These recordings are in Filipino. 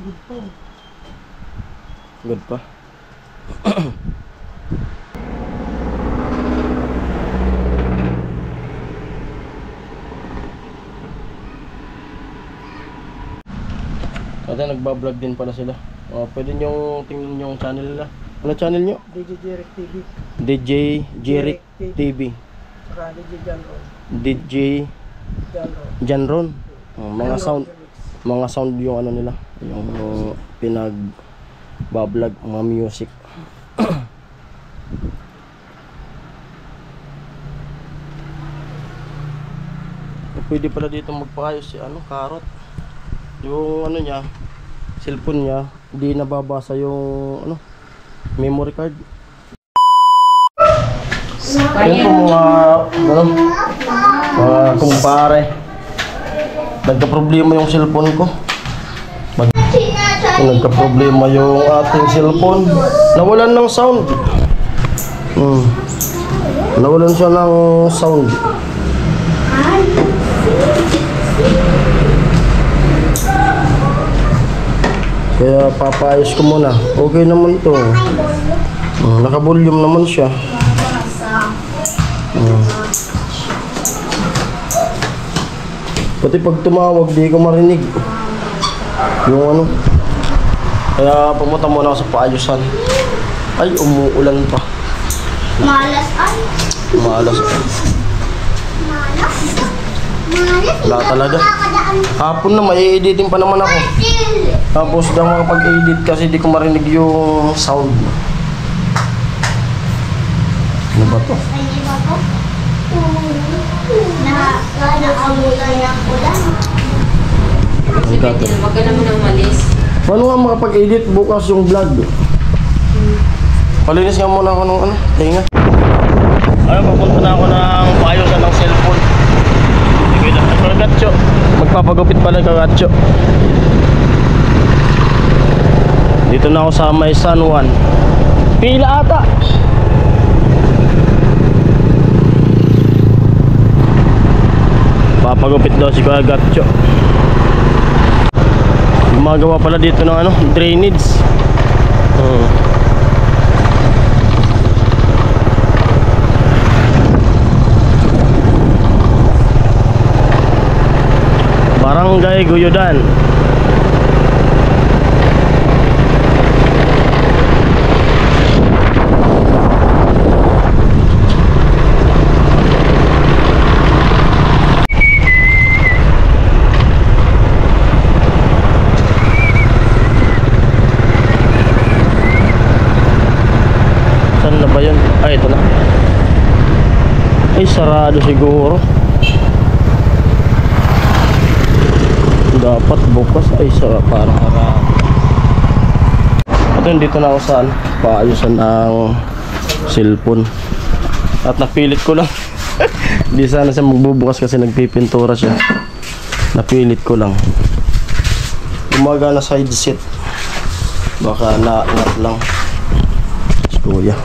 Good pa. Good pa. Ate, nagbablog din pala sila. Pwede nyo tingnan yung channel nila. Ano channel nyo? DJ Jeric TV. DJ Jeric TV. Saka DJ Janron. DJ Janron. Mga sound yung ano nila. Yung pinag-bablog, mga music. Pwede pala dito magpaayos si Karot. Yung niya, cellphone niya, hindi nababasa yung memory card. Yan po mga kumpare. Nagka-problema yung cellphone ko. Nagka-problema yung ating cellphone. Nawalan ng sound. Nawalan siya ng sound. Kaya papayos ko muna. Okay naman to. Naka-volume naman siya. Pati pag tumawag, di ko marinig. Yung Kaya pumunta muna ako sa paayusan. Ay, umuulan pa. Malas ay. Malas. Wala talaga. Hapon na, may editing pa naman ako. Tapos daw makapag-edit kasi di ko marinig yung sound. Ano ba to? Wag ka naman ang malis. Paano nga makapag-edit bukas yung vlog? Palinis nga muna ako ng tinga. Ayun, papunta na ako ng paayusan ng cellphone. Kagatcho. Magpapagupit pala kagatcho. Dito na ako sa may San Juan. Pila ata. Papagupit daw si kagatcho. Gumagawa pala dito ng drainage. Barangay Guyudan. Saan na ba yun? Ay, ito na. Ay, sarado siguro. Dapat bukas ay parang harap. Ito, dito na ako sa paayusan ng cellphone. At napilit ko lang. Hindi sana siya magbubukas kasi nagpipintura siya. Napilit ko lang. Umaga na side set. Baka naangat lang. Kuya.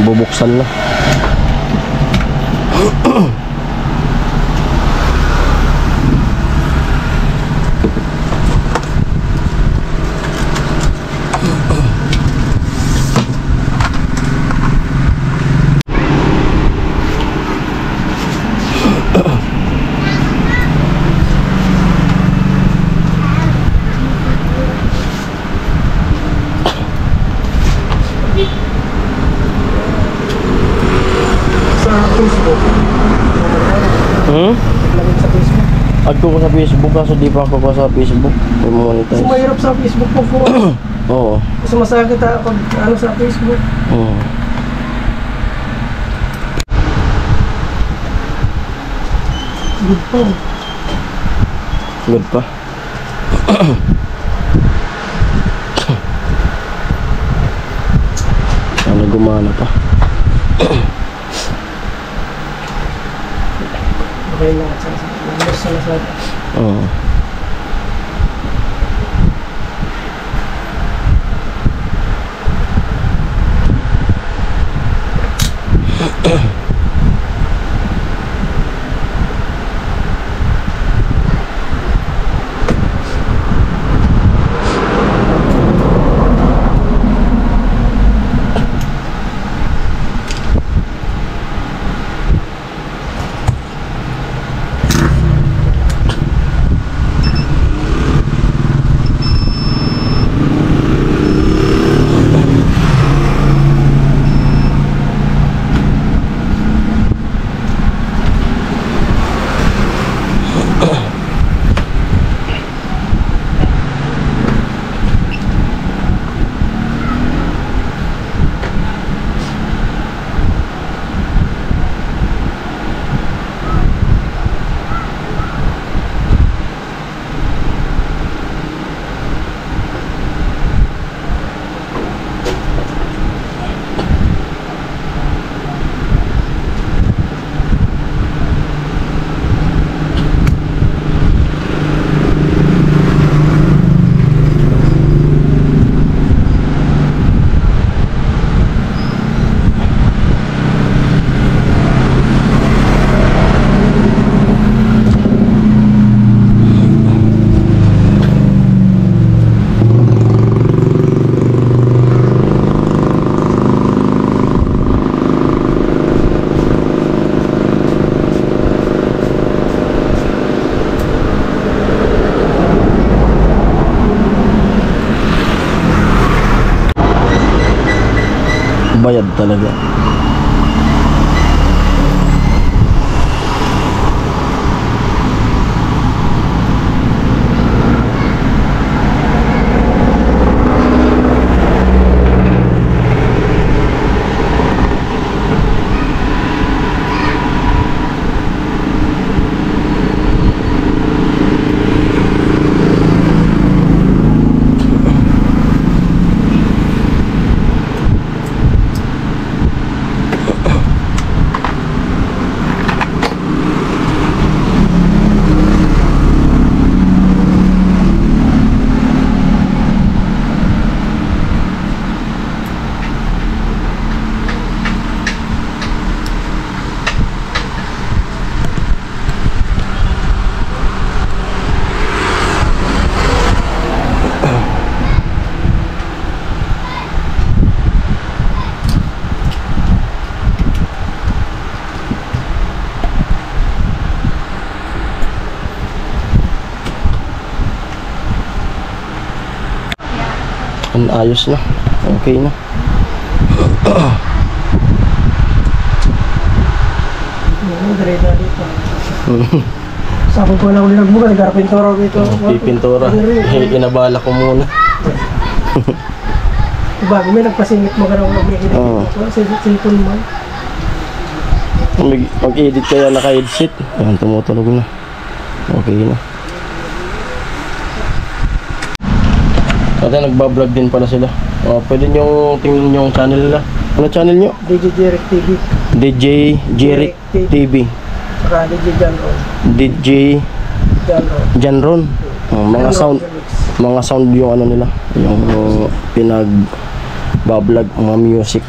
Bubuksan na. Agko ko sa Facebook kasi di pa ako sa Facebook. Mas mahirap sa Facebook po po. Oo. Mas masakit pag sa Facebook. Oo. Good pa. Good pa. Sana gumana pa. Okay na. Sa Oo. bayad talaga. Ayos na. Okay na. Diretso dito. Sabi ko na uli nagbuka, nagkarapintura dito. Pipintura. Inabala ko muna. Bago may nagpasingit mo ka na ulang may Oo. cellphone mo. Mag-edit kaya naka-headset. Ayan, tumutunog na. Okay na. At nagbablog din pala sila. Pwede nyo tingnan yung channel nila. Ano channel nyo? DJ Jeric TV. DJ Jeric TV. Saka DJ Janron. DJ Janron. Janron. Mga sound yung ano nila. Yung pinag-bablog, mga music.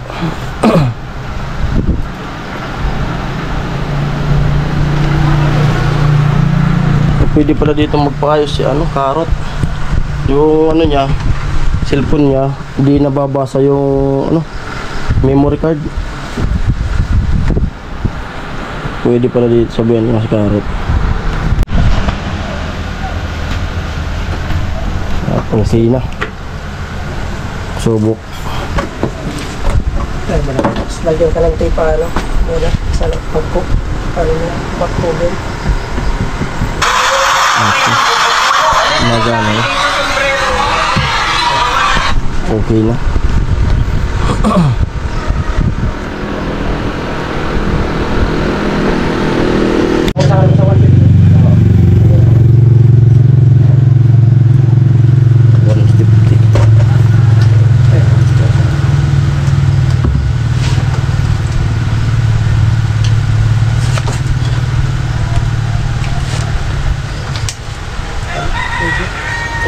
Pwede pala dito magpaayos si Karot. Yung niya, cellphone niya, hindi nababasa yung memory card. Pwede pala dito sabihin ng si Karot. At ang sina. Subok. Ay, malapit. Lagyan ka lang tayo paano. Muna, sa pagko. Paano niya, pagkubin. Okay. Magana na. Okay na. Sa 150. 150.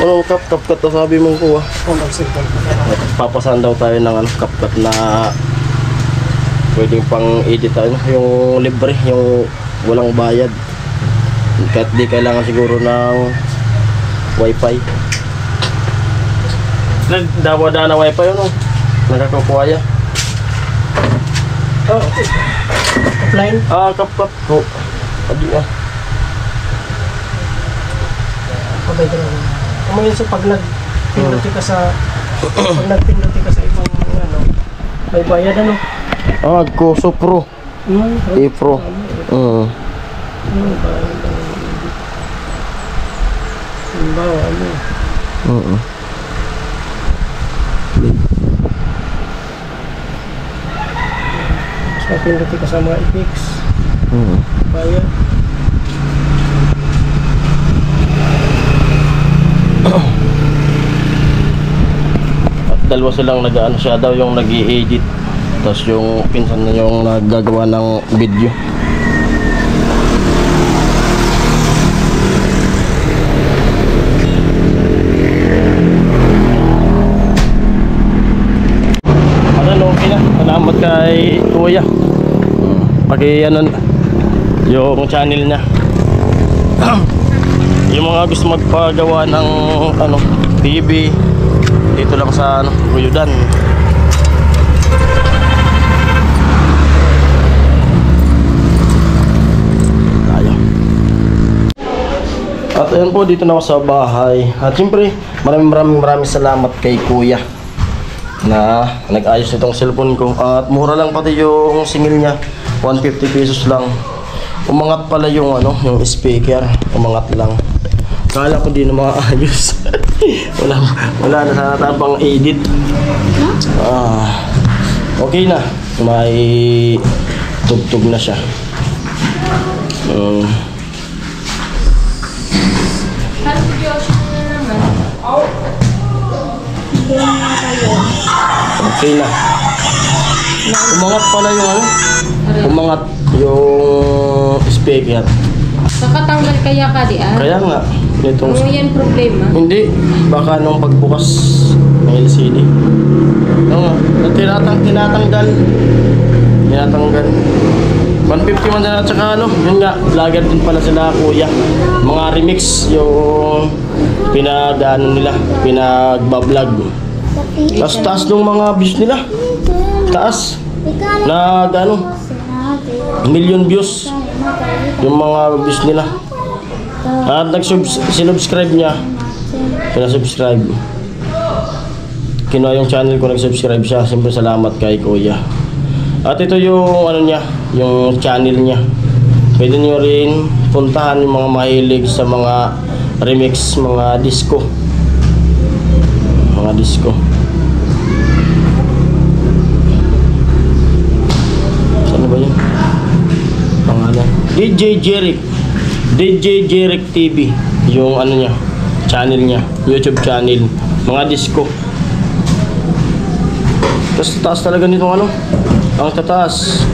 Anong kap-kap na sabi mong kuha? Papasan daw tayo ng kap-kap na pwedeng pang edit yung libre, yung walang bayad. Kahit di kailangan siguro ng wifi. Nagdawa-da na wifi nagkakukuha ya. Oh, okay. Offline? Kap-kap ko. Adi Kabay ka naman. Kumain sa pag nagpinduti ka sa ibang may bayad Goso Pro. E-Pro. Bawa mas mapinduti ka sa mga i-fix. Bayad. At dalawa silang siya daw yung nag-i-edit, tapos yung pinsan na yung naggagawa ng video. Okay na, salamat kay Kuya. Yung channel niya. Yung mga gusto magpagawa ng TV dito lang sa Guyudan. Tayo. At ayan po, dito na ako sa bahay. At siyempre, maraming salamat kay Kuya. na nag-ayos nitong cellphone ko. At mura lang pati yung singil niya. 150 pesos lang. Umangat pala yung ano, yung speaker. Umangat lang. Kala ko di na maayos. wala na sana tabang edit. Okay na. May tugtog na siya. Okay na. Umangat pala yung ano? Umangat yung speaker. Nakatanggal kaya ka di ah? Kaya nga. Nitong Ano yan problema? hindi. Baka nung pagbukas ng LCD. Oo nga. Tinatanggal. 150 man na at saka ano. Yun nga. Vlogger din pala sila kuya. Mga remix yung pinag-ano nila. Pinagbablog. Taas nung mga views nila. Taas. Nag-ano. Million views. Yung mga views nila. At sinubscribe niya. Pinasubscribe. Kinuha yung channel ko, nag-subscribe siya. Siyempre salamat kay kuya. At ito yung ano niya, yung channel niya. Pwede nyo rin puntahan yung mga mahilig sa mga remix, mga disco. Mga disco. Ano ba yun? Pangalan. DJ Jeric TV. Yung ano niya, channel niya, YouTube channel. Mga disco. Tapos taas talaga nitong ano. Ang tataas.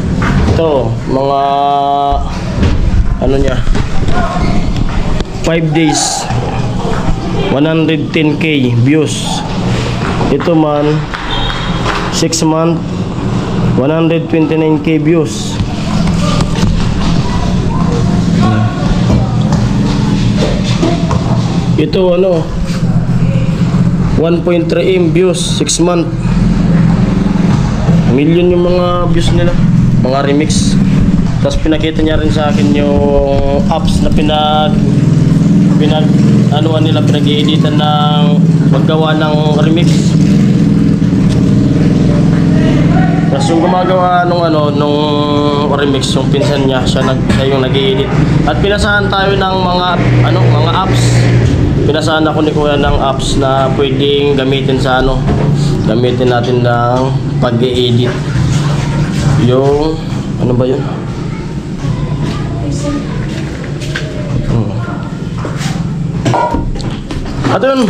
Ito, mga ano niya. 5 days. 110k views. Ito man 6 month 129k views. Ito ano 1.3M views 6 month. Million yung mga views nila, mga remix. Tapos pinakita niya rin sa akin yung apps na anuan nila, pinag-i-editan ng paggawa ng remix. Tapos yung gumagawa nung remix, yung pinsan niya, siya yung nag-i-edit. At pinasahan tayo ng mga apps. Pinasahan ako ni kuya ng apps na pwedeng gamitin sa gamitin natin ng pag-i-edit. Yung ano ba yun? At yun,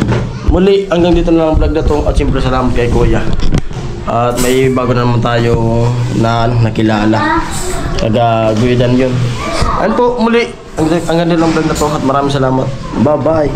muli hanggang dito na lang ang vlog na to. At siyempre salamat kay kuya. At may bago na naman tayo na nakilala. Taga-Guidan yun. Ayun po, muli hanggang dito lang ang vlog na to. At maraming salamat. Bye bye.